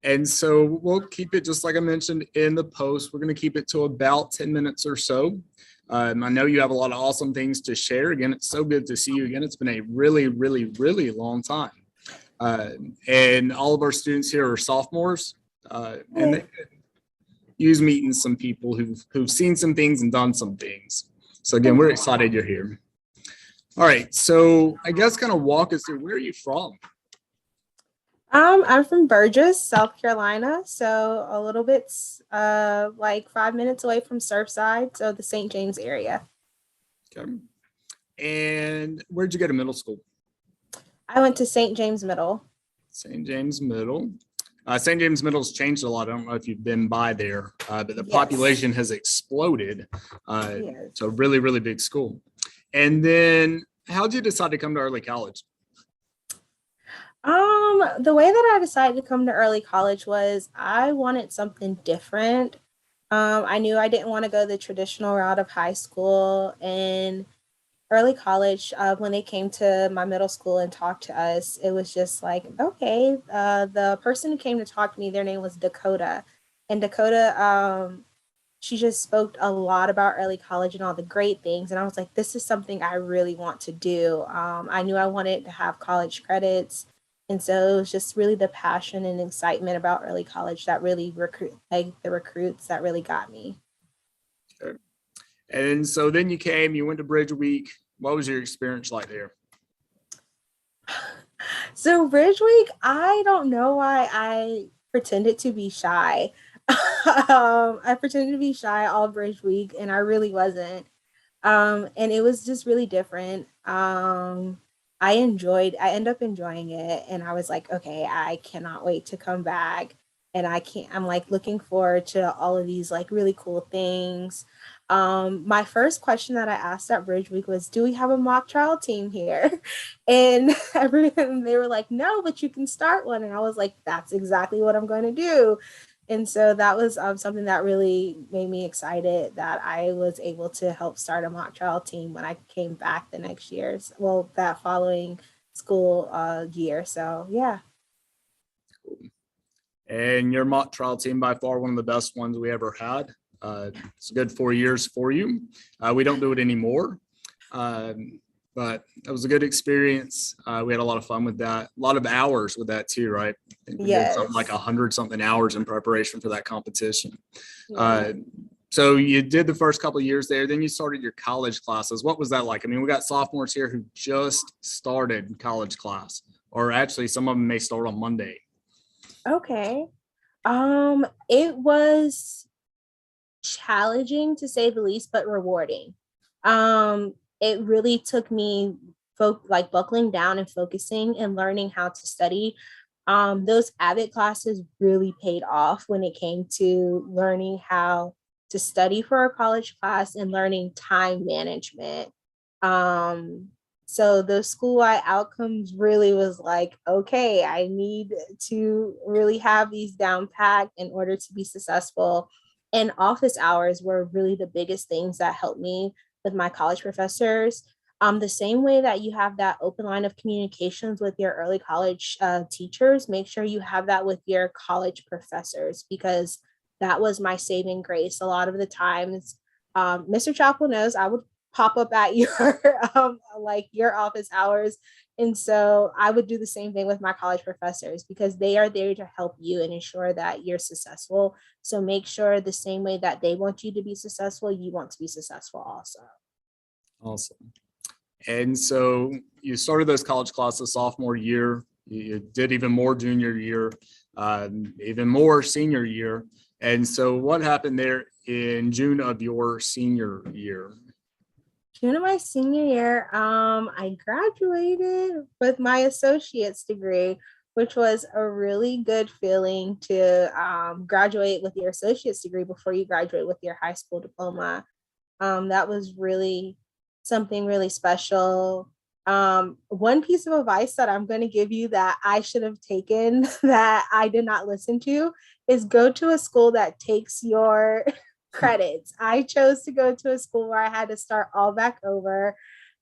And so we'll keep it just like I mentioned in the post. We're going to keep it to about 10 minutes or so. I know you have a lot of awesome things to share. Again, it's so good to see you again. It's been a really, really, really long time. Uh, and all of our students here are sophomores, and they could use meeting some people who've seen some things and done some things. So again, we're excited you're here. All right, so I guess kind of walk us through, where are you from? I'm from Burgess, South Carolina, so a little bit like 5 minutes away from Surfside, so the St. James area. Okay. And where'd you go to middle school? I went to St. James Middle. St. James Middle. St. James Middle's changed a lot. I don't know if you've been by there, but the Yes. population has exploded. Yes. So really, really big school. And then how did you decide to come to early college? The way that I decided to come to early college was I wanted something different. I knew I didn't want to go the traditional route of high school and early college. When they came to my middle school and talked to us, it was just like, okay, the person who came to talk to me, their name was Dakota. And Dakota, she just spoke a lot about early college and all the great things. And I was like, this is something I really want to do. I knew I wanted to have college credits. And so it was just really the passion and excitement about early college that really like the recruits that really got me. Okay. And so then you went to Bridge Week. What was your experience like there? So Bridge Week, I don't know why I pretended to be shy. I pretended to be shy all Bridge Week, and I really wasn't. And it was just really different. I end up enjoying it, and I was like, okay, I cannot wait to come back. And I'm like looking forward to all of these like really cool things. My first question that I asked at Bridge Week was, do we have a mock trial team here? And everyone, they were like, no, but you can start one. And I was like, that's exactly what I'm going to do. And so that was something that really made me excited that I was able to help start a mock trial team when I came back the next year. Well, that following school year. So yeah. And your mock trial team, by far one of the best ones we ever had. It's a good 4 years for you. We don't do it anymore, but it was a good experience. We had a lot of fun with that. A lot of hours with that too, right? I think we did something like Yes. 100 something hours in preparation for that competition. Yeah. Uh, so you did the first couple of years there, then you started your college classes. What was that like? I mean, we got sophomores here who just started college class, or actually some of them may start on Monday. Okay. It was challenging to say the least, but rewarding. It really took me like buckling down and focusing and learning how to study. Those Avid classes really paid off when it came to learning how to study for a college class and learning time management. Um, so the school-wide outcomes really was like, okay, I need to really have these down packed in order to be successful. And office hours were really the biggest things that helped me with my college professors. The same way that you have that open line of communications with your early college teachers, make sure you have that with your college professors, because that was my saving grace. A lot of the times, Mr. Chappell knows I would pop up at your like your office hours, and so I would do the same thing with my college professors because they are there to help you and ensure that you're successful. So make sure the same way that they want you to be successful, you want to be successful also. Awesome. And so you started those college classes sophomore year, you did even more junior year, even more senior year. And so what happened there in June of your senior year? June of my senior year, I graduated with my associate's degree, which was a really good feeling to graduate with your associate's degree before you graduate with your high school diploma. That was really something really special. One piece of advice that I'm going to give you that I should have taken that I did not listen to is go to a school that takes your credits. I chose to go to a school where I had to start all back over.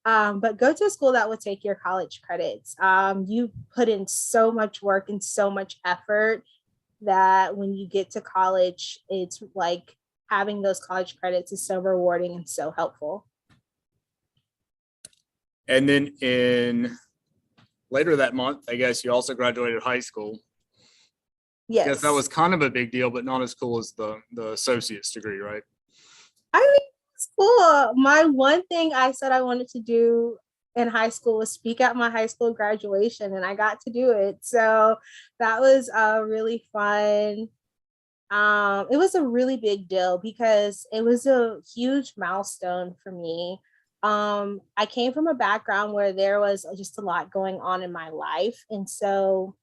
But go to a school that would take your college credits. You put in so much work and so much effort, that when you get to college, it's like having those college credits is so rewarding and so helpful. And then in later that month, I guess you also graduated high school. Yes. Guess that was kind of a big deal, but not as cool as the associate's degree, right? I mean, it's cool. My one thing I said I wanted to do in high school was speak at my high school graduation, and I got to do it. So that was really fun. It was a really big deal because it was a huge milestone for me. I came from a background where there was just a lot going on in my life. And so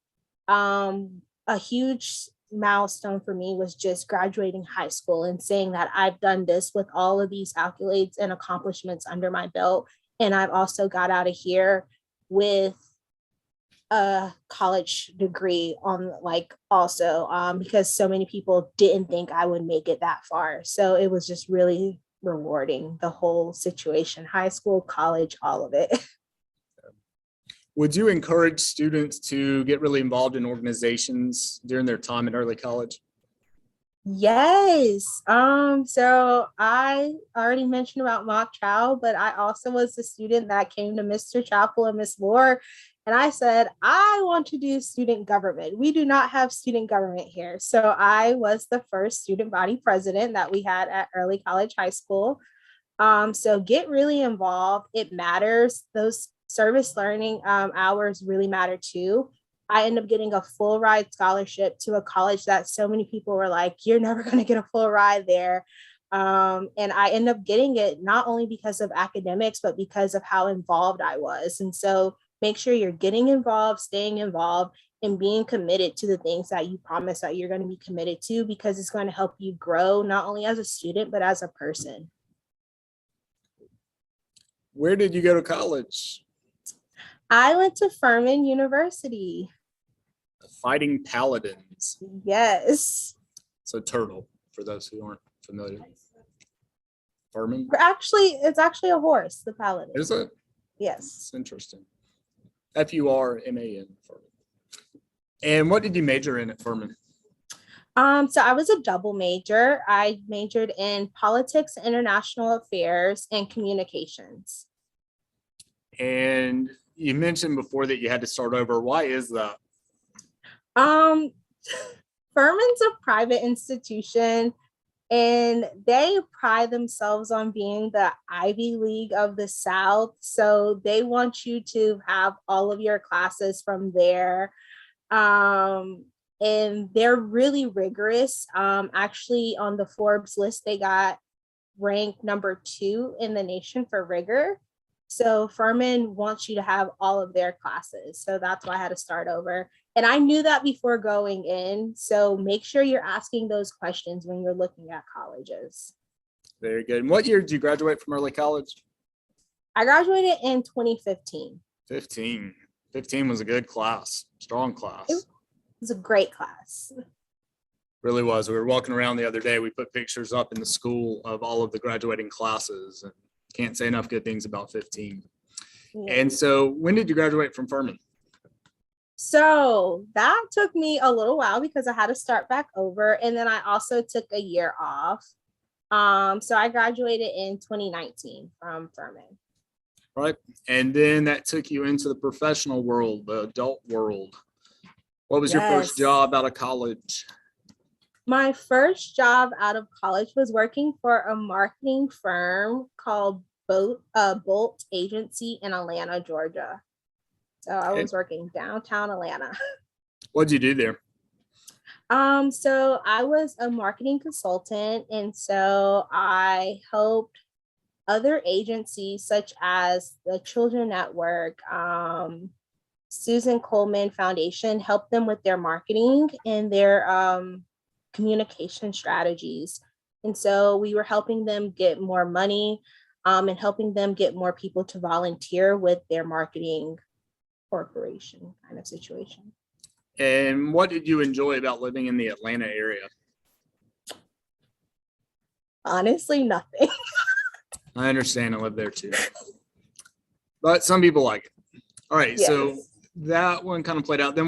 a huge milestone for me was just graduating high school and saying that I've done this with all of these accolades and accomplishments under my belt. And I've also got out of here with a college degree on like also because so many people didn't think I would make it that far. So it was just really rewarding, the whole situation, high school, college, all of it. Would you encourage students to get really involved in organizations during their time in early college? Yes. So I already mentioned about mock trial, but I also was a student that came to Mr. Chappell and Miss Moore, and I said, I want to do student government. We do not have student government here. So I was the first student body president that we had at early college high school. So get really involved. It matters. Those service learning hours really matter too. I ended up getting a full ride scholarship to a college that so many people were like, you're never going to get a full ride there. And I ended up getting it not only because of academics, but because of how involved I was. And so make sure you're getting involved, staying involved, and being committed to the things that you promise that you're going to be committed to, because it's going to help you grow not only as a student, but as a person. Where did you go to college? I went to Furman University. The Fighting Paladins. Yes. So turtle, for those who aren't familiar. Furman? It's actually a horse, the paladin. Is it? Yes. It's interesting. Furman. Furman. And what did you major in at Furman? So I was a double major. I majored in politics, international affairs, and communications. And you mentioned before that you had to start over. Why is that? Furman's a private institution, and they pride themselves on being the Ivy League of the South. So they want you to have all of your classes from there. And they're really rigorous. Actually, on the Forbes list, they got ranked number 2 in the nation for rigor. So Furman wants you to have all of their classes. So that's why I had to start over. And I knew that before going in. So make sure you're asking those questions when you're looking at colleges. Very good. And what year did you graduate from early college? I graduated in 2015. 15 was a good class, strong class. It was a great class. Really was. We were walking around the other day. We put pictures up in the school of all of the graduating classes, and can't say enough good things about 15. Yeah. And so when did you graduate from Furman? So that took me a little while because I had to start back over. And then I also took a year off. So I graduated in 2019 from Furman. Right. And then that took you into the professional world, the adult world. What was your first job out of college? My first job out of college was working for a marketing firm called Bolt Agency in Atlanta, Georgia. So I was working downtown Atlanta. What did you do there? So I was a marketing consultant, and so I helped other agencies such as the Children Network, Susan Coleman Foundation, help them with their marketing and their communication strategies. And so we were helping them get more money and helping them get more people to volunteer with their marketing corporation kind of situation. And what did you enjoy about living in the Atlanta area? Honestly, nothing. I understand. I live there too. But some people like it. All right. Yes. So that one kind of played out. Then